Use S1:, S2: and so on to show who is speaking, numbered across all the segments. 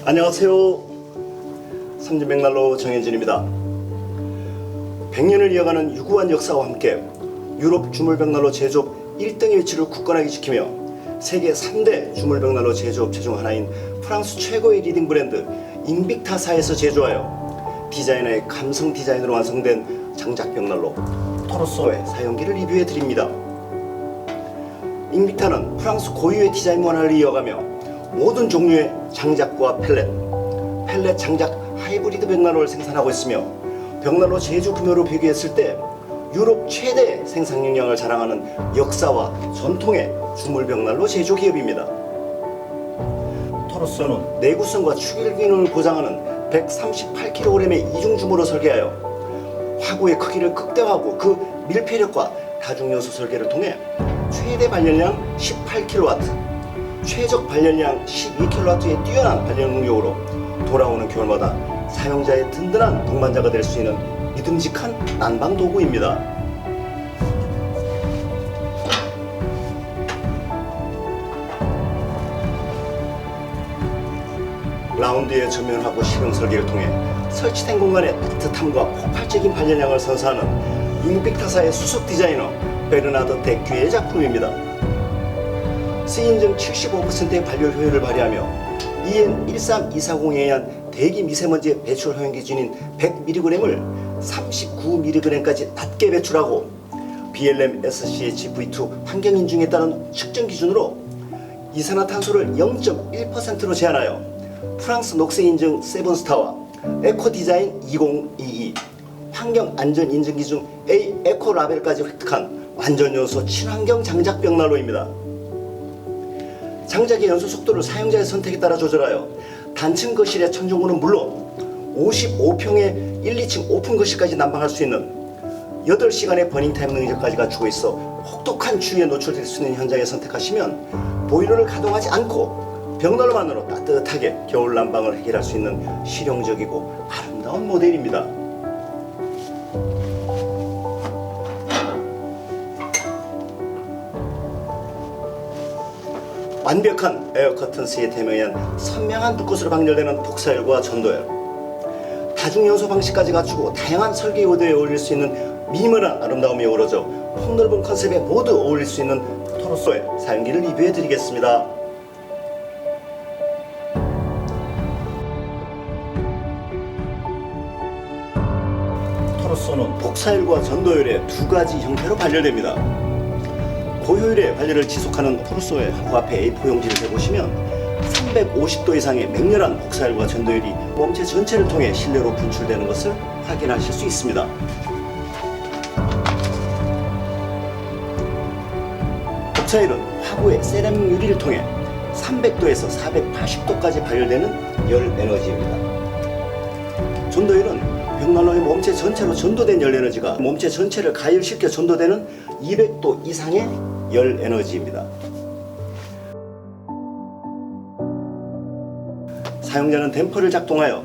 S1: 안녕하세요. 삼진백난로 정현진입니다. 100년을 이어가는 유구한 역사와 함께 유럽 주물백난로 제조업 1등의 위치를 굳건하게 지키며 세계 3대 주물백난로 제조업체 중 하나인 프랑스 최고의 리딩 브랜드 잉빅타사에서 제조하여 디자이너의 감성 디자인으로 완성된 장작벽난로 토르소의 사용기를 리뷰해 드립니다. 잉빅타는 프랑스 고유의 디자인 문화를 이어가며 모든 종류의 장작과 펠렛 장작 하이브리드 벽난로를 생산하고 있으며 벽난로 제조 규모로 비교했을 때 유럽 최대 생산 역량을 자랑하는 역사와 전통의 주물 벽난로 제조 기업입니다. 토르소는 내구성과 축일 기능을 보장하는 138kg의 이중 주물로 설계하여 화구의 크기를 극대화하고 그 밀폐력과 다중 요소 설계를 통해 최대 발열량 18kW, 최적 발열량 12kW의 뛰어난 발열 능력으로 돌아오는 겨울마다 사용자의 든든한 동반자가 될 수 있는 믿음직한 난방 도구입니다. 라운드의 전면하고 실용 설계를 통해 설치된 공간의 따뜻함과 폭발적인 발열량을 선사하는 잉빅타사의 수석 디자이너 베르나드 데큐의 작품입니다. C인증 75%의 발열 효율을 발휘하며 EN 13240에 의한 대기 미세먼지 배출 허용 기준인 100mg을 39mg까지 낮게 배출하고 BLM SCH V2 환경 인증에 따른 측정 기준으로 이산화탄소를 0.1%로 제한하여 프랑스 녹색 인증 세븐스타와 에코 디자인 2022 환경 안전 인증 기준 A 에코 라벨까지 획득한 완전 요소 친환경 장작 벽난로입니다. 장작의 연소 속도를 사용자의 선택에 따라 조절하여 단층 거실의 천정고는 물론 55평의 1, 2층 오픈 거실까지 난방할 수 있는 8시간의 버닝타임 능력까지 갖추고 있어 혹독한 추위에 노출될 수 있는 현장에 선택하시면 보일러를 가동하지 않고 벽난로만으로 따뜻하게 겨울 난방을 해결할 수 있는 실용적이고 아름다운 모델입니다. 완벽한 에어 커튼 시스템에 의한 선명한 불꽃으로 방열되는 폭사열과 전도열, 다중 요소 방식까지 갖추고 다양한 설계 요소에 어울릴 수 있는 미니멀한 아름다움이 어우러져 폭넓은 컨셉에 모두 어울릴 수 있는 토르소의 사용기를 리뷰해 드리겠습니다. 토르소는 폭사열과 전도열의 두 가지 형태로 발열됩니다. 고효율의 발열을 지속하는 토르소의 하고 앞에 A4 용지를 대보시면 350도 이상의 맹렬한 폭사열과 전도열이 몸체 전체를 통해 실내로 분출되는 것을 확인하실 수 있습니다. 폭사열은 화구의 세라믹 유리를 통해 300도에서 480도까지 발열되는 열 에너지입니다. 전도열은 벽난로의 몸체 전체로 전도된 열 에너지가 몸체 전체를 가열시켜 전도되는 200도 이상의 열 에너지입니다. 사용자는 댐퍼를 작동하여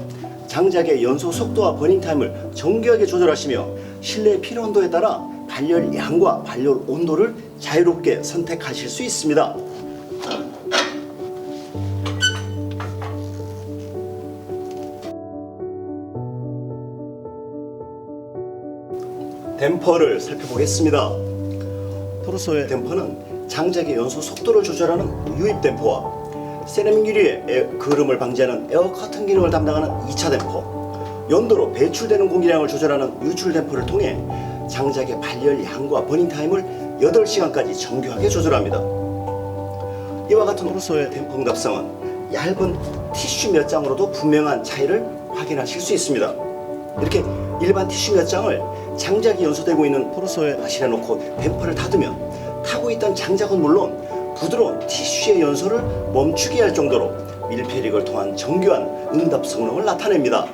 S1: 장작의 연소 속도와 버닝타임을 정교하게 조절하시며 실내 필요 온도에 따라 발열 양과 발열 온도를 자유롭게 선택하실 수 있습니다. 댐퍼를 살펴보겠습니다. 토르소의 댐퍼는 장작의 연소 속도를 조절하는 유입 댐퍼와 세라믹 유리의 그름을 방지하는 에어 커튼 기능을 담당하는 2차 댐퍼, 연도로 배출되는 공기량을 조절하는 유출 댐퍼를 통해 장작의 발열 양과 버닝 타임을 8시간까지 정교하게 조절합니다. 이와 같은 토르소의 댐퍼 응답성은 얇은 티슈 몇 장으로도 분명한 차이를 확인하실 수 있습니다. 이렇게 일반 티슈 몇 장을 장작이 연소되고 있는 토르소에 실어 놓고 댐퍼를 닫으면 타고 있던 장작은 물론 부드러운 티슈의 연소를 멈추게 할 정도로 밀폐력을 통한 정교한 응답 성능을 나타냅니다.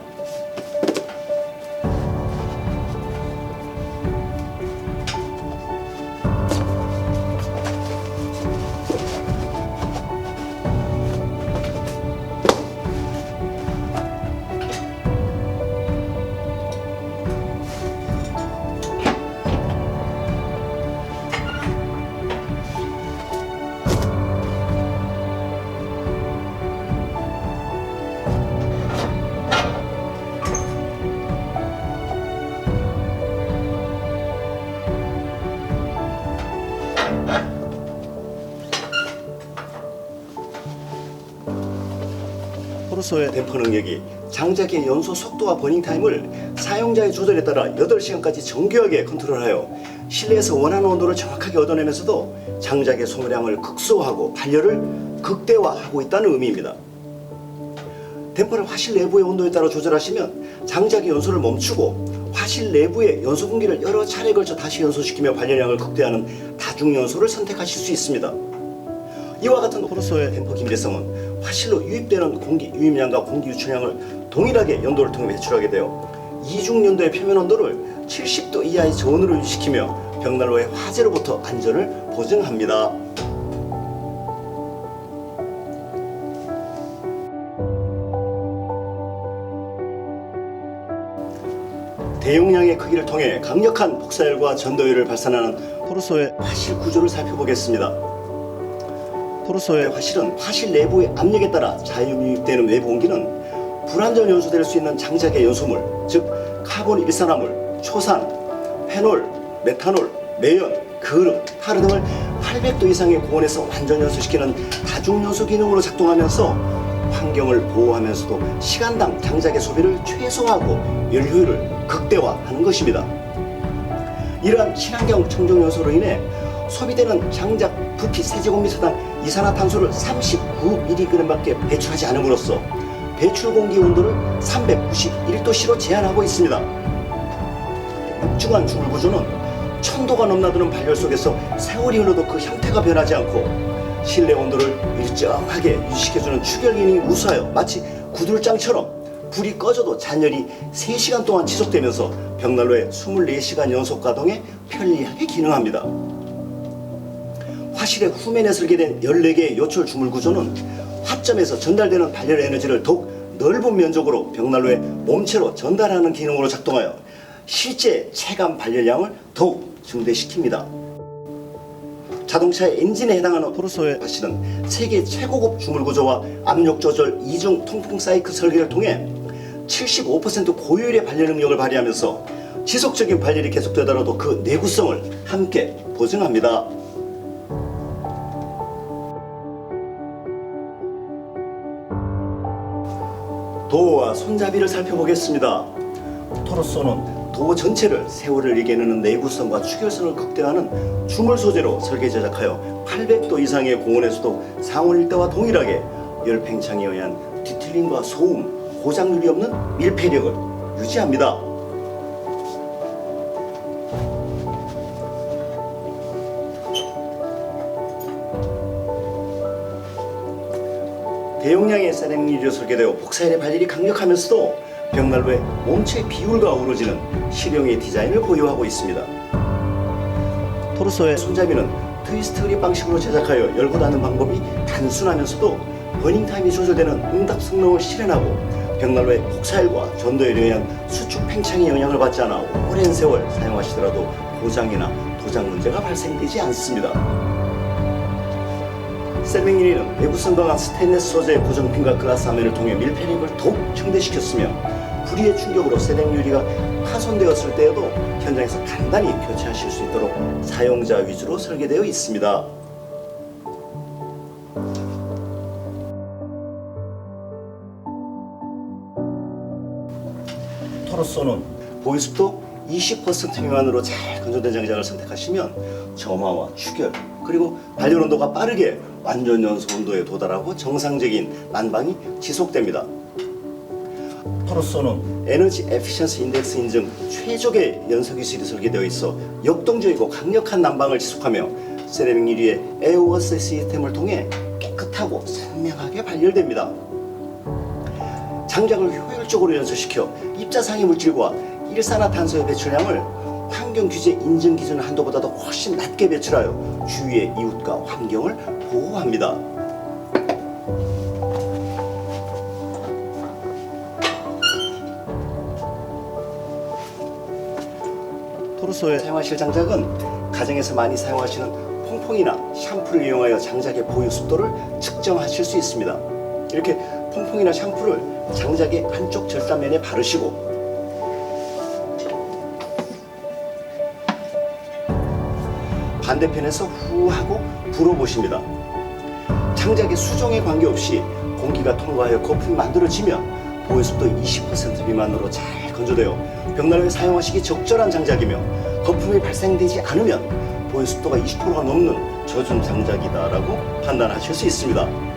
S1: 토르소의 댐퍼 능력이 장작의 연소 속도와 버닝 타임을 사용자의 조절에 따라 8시간까지 정교하게 컨트롤하여 실내에서 원하는 온도를 정확하게 얻어내면서도 장작의 소모량을 극소화하고 발열을 극대화하고 있다는 의미입니다. 댐퍼를 화실 내부의 온도에 따라 조절하시면 장작의 연소를 멈추고 화실 내부의 연소 공기를 여러 차례에 걸쳐 다시 연소시키며 발열량을 극대화하는 다중연소를 선택하실 수 있습니다. 이와 같은 토르소의 댐퍼 긴밀성은 화실로 유입되는 공기 유입량과 공기 유출량을 동일하게 연도를 통해 배출하게 되어 이중연도의 표면 온도를 70도 이하의 저온으로 유지시키며 벽난로의 화재로부터 안전을 보증합니다. 대용량의 크기를 통해 강력한 폭사열과 전도율을 발산하는 토르소의 화실 구조를 살펴보겠습니다. 토르소의 화실은 화실 내부의 압력에 따라 자유유입되는 외부 공기는 불완전 연소될 수 있는 장작의 연소물, 즉 카본 일산화물, 초산, 페놀, 메탄올, 매연, 그름, 타르 등을 800도 이상의 고온에서 완전 연소시키는 다중연소 기능으로 작동하면서 환경을 보호하면서도 시간당 장작의 소비를 최소화하고 열효율을 극대화하는 것입니다. 이러한 친환경 청정 연소로 인해 소비되는 장작 부피 세제곱미터당 이산화탄소를 39mg밖에 배출하지 않음으로써 배출 공기 온도를 391도씨로 제한하고 있습니다. 육중한 주물 구조는 1000도가 넘나드는 발열 속에서 세월이 흘러도 그 형태가 변하지 않고 실내 온도를 일정하게 유지시켜주는 추결 기능이 우수하여 마치 구들장처럼 불이 꺼져도 잔열이 3시간 동안 지속되면서 벽난로의 24시간 연속 가동에 편리하게 기능합니다. 화실의 후면에 설계된 14개의 요철 주물 구조는 화점에서 전달되는 발열 에너지를 더욱 넓은 면적으로 벽난로의 몸체로 전달하는 기능으로 작동하여 실제 체감 발열량을 더욱 증대시킵니다. 자동차의 엔진에 해당하는 토르소의 화실은 세계 최고급 주물 구조와 압력 조절 이중 통풍 사이클 설계를 통해 75% 고효율의 발열 능력을 발휘하면서 지속적인 발열이 계속되더라도 그 내구성을 함께 보증합니다. 도어와 손잡이를 살펴보겠습니다. 토르소는 도 전체를 세월을 이겨내는 내구성과 추결성을 극대화하는 주물 소재로 설계 제작하여 800도 이상의 고온에서도 상온 일대와 동일하게 열 팽창에 의한 뒤틀림과 소음, 고장률이 없는 밀폐력을 유지합니다. 대용량의 세라믹 설계되어 복사열의 발열이 강력하면서도 벽난로의 몸체 비율과 어우러지는 실용의 디자인을 보유하고 있습니다. 토르소의 손잡이는 트위스트 그립 방식으로 제작하여 열고 닫는 방법이 단순하면서도 버닝타임이 조절되는 응답 성능을 실현하고 벽난로의 폭사열과 전도열에 의한 수축 팽창의 영향을 받지 않아 오랜 세월 사용하시더라도 고장이나 도장 문제가 발생되지 않습니다. 세라믹 내구성 강한 스테인리스 소재의 고정핀과 글라스 하면을 통해 밀폐력을 더욱 증대시켰으며 불의의 충격으로 세라믹 유리가 파손되었을 때에도 현장에서 간단히 교체하실 수 있도록 사용자 위주로 설계되어 있습니다. 토르소는 보유습도 20% 미만으로 잘 건조된 장작을 선택하시면 점화와 추결 그리고 발열 온도가 빠르게 완전 연소 온도에 도달하고 정상적인 난방이 지속됩니다. 토르소는 에너지 에피션시 인덱스 인증 최적의 연소 기술이 설계되어 있어 역동적이고 강력한 난방을 지속하며 세라믹 유리의 에어워스 시스템을 통해 깨끗하고 선명하게 발열됩니다. 장작을 효율적으로 연소시켜 입자상의 물질과 일산화탄소의 배출량을 환경 규제 인증 기준 한도보다도 훨씬 낮게 배출하여 주위의 이웃과 환경을 보호합니다. 토르소의 사용하실 장작은 가정에서 많이 사용하시는 퐁퐁이나 샴푸를 이용하여 장작의 보유 습도를 측정하실 수 있습니다. 이렇게 퐁퐁이나 샴푸를 장작의 한쪽 절단면에 바르시고 반대편에서 후 하고 불어보십니다. 장작의 수종에 관계없이 공기가 통과하여 거품이 만들어지면 보온습도 20% 미만으로 잘 건조되어 벽난로에 사용하시기 적절한 장작이며, 거품이 발생되지 않으면 보온습도가 20%가 넘는 젖은 장작이다라고 판단하실 수 있습니다.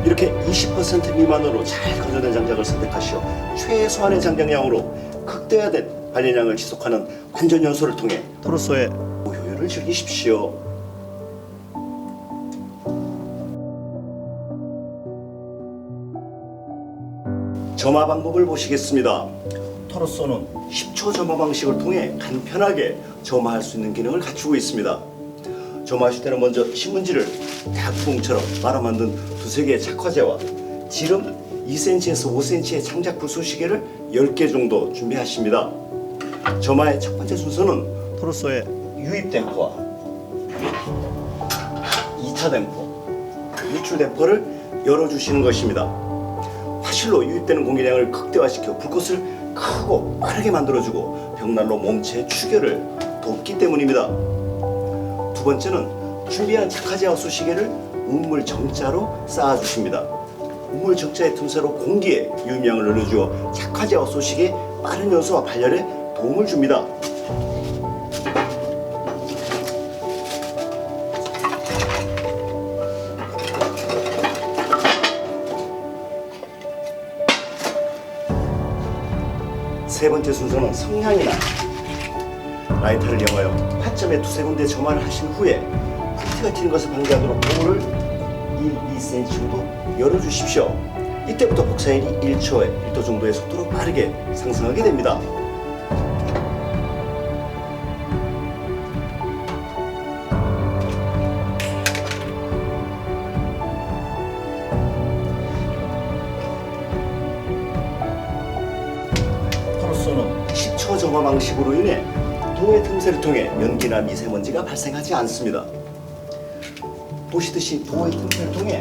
S1: 이렇게 20% 미만으로 잘 건조된 장작을 선택하시어 최소한의 장작량으로 극대화된 발연량을 지속하는 완전 연소를 통해 토로소의 효율을 즐기십시오. 점화 방법을 보시겠습니다. 토로소는 10초 점화 방식을 통해 간편하게 점화할 수 있는 기능을 갖추고 있습니다. 점화하실 때는 먼저 신문지를 대학구공처럼 말아 만든 두세 개의 착화제와 지름 2cm에서 5cm의 장작 불쏘시개를 10개 정도 준비하십니다. 점화의 첫 번째 순서는 토로소의 유입 댐퍼와 2차 댐퍼, 유출 댐퍼를 열어주시는 것입니다. 화실로 유입되는 공기량을 극대화시켜 불꽃을 크고 빠르게 만들어주고 벽난로 몸체의 추결을 돕기 때문입니다. 두 번째는 준비한 착화제와 쏘시개를 우물 정자로 쌓아주십니다. 우물 정자의 틈새로 공기에 유입량을 늘려주어 착화제와 쏘시개의 빠른 연소와 발열에 도움을 줍니다. 세 번째 순서는 성냥이나 라이터를 이용하여 화점에 두세 군데 점화를 하신 후에 풀티가 튀는 것을 방지하도록 도구를 1-2cm 정도 열어주십시오. 이때부터 복사율이 1초에 1도 정도의 속도로 빠르게 상승하게 됩니다. 토로소는 10초 점화 방식으로 인해 도의 틈새를 통해 연기나 미세먼지가 발생하지 않습니다. 보시듯이 도의 틈새를 통해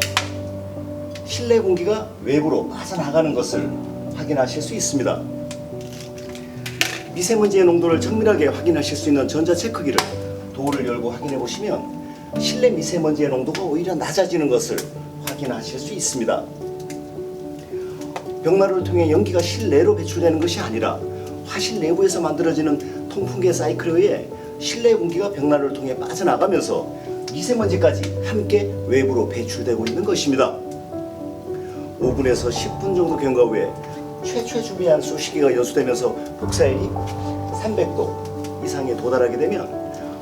S1: 실내 공기가 외부로 빠져나가는 것을 확인하실 수 있습니다. 미세먼지의 농도를 정밀하게 확인하실 수 있는 전자체크기를 도를 열고 확인해 보시면 실내 미세먼지의 농도가 오히려 낮아지는 것을 확인하실 수 있습니다. 벽난로를 통해 연기가 실내로 배출되는 것이 아니라 화실 내부에서 만들어지는 통풍계 사이클에 의해 실내 공기가 벽난로를 통해 빠져나가면서 미세먼지까지 함께 외부로 배출되고 있는 것입니다. 5분에서 10분 정도 경과 후에 최초에 준비한 쏘시개가 연소되면서 복사율이 300도 이상에 도달하게 되면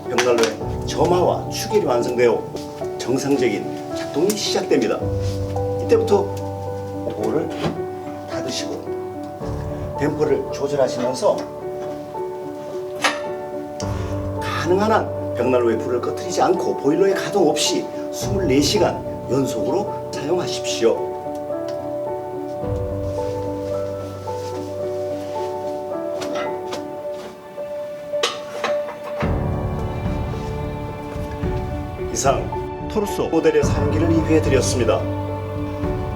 S1: 벽난로의 점화와 추결이 완성되어 정상적인 작동이 시작됩니다. 이때부터 도를 닫으시고 댐퍼를 조절하시면서 가능한 한 벽난로의 불을 꺼뜨리지 않고 보일러의 가동 없이 24시간 연속으로 사용하십시오. 이상 토로소 모델의 사용기를 리뷰해 드렸습니다.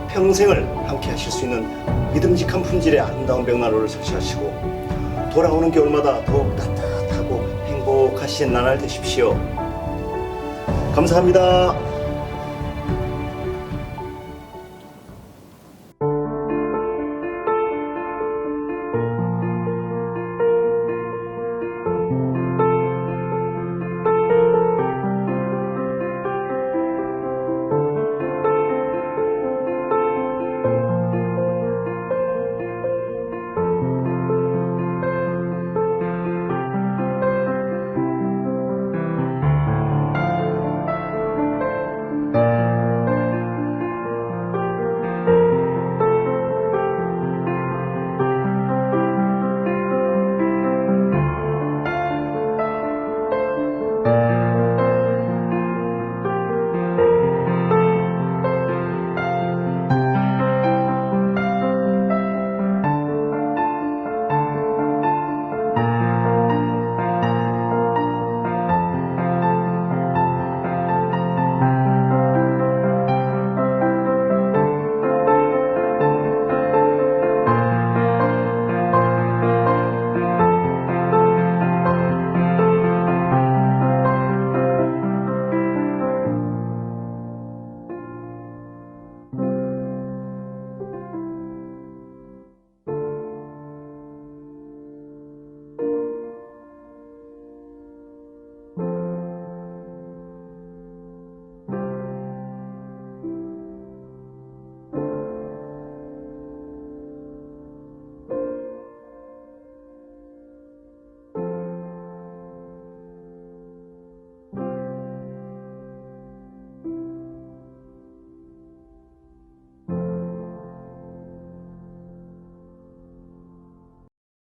S1: 평생을 함께 하실 수 있는 믿음직한 품질의 아름다운 벽난로를 설치하시고 돌아오는 겨울마다 더욱 따뜻하고 행복하신 나날 되십시오. 감사합니다.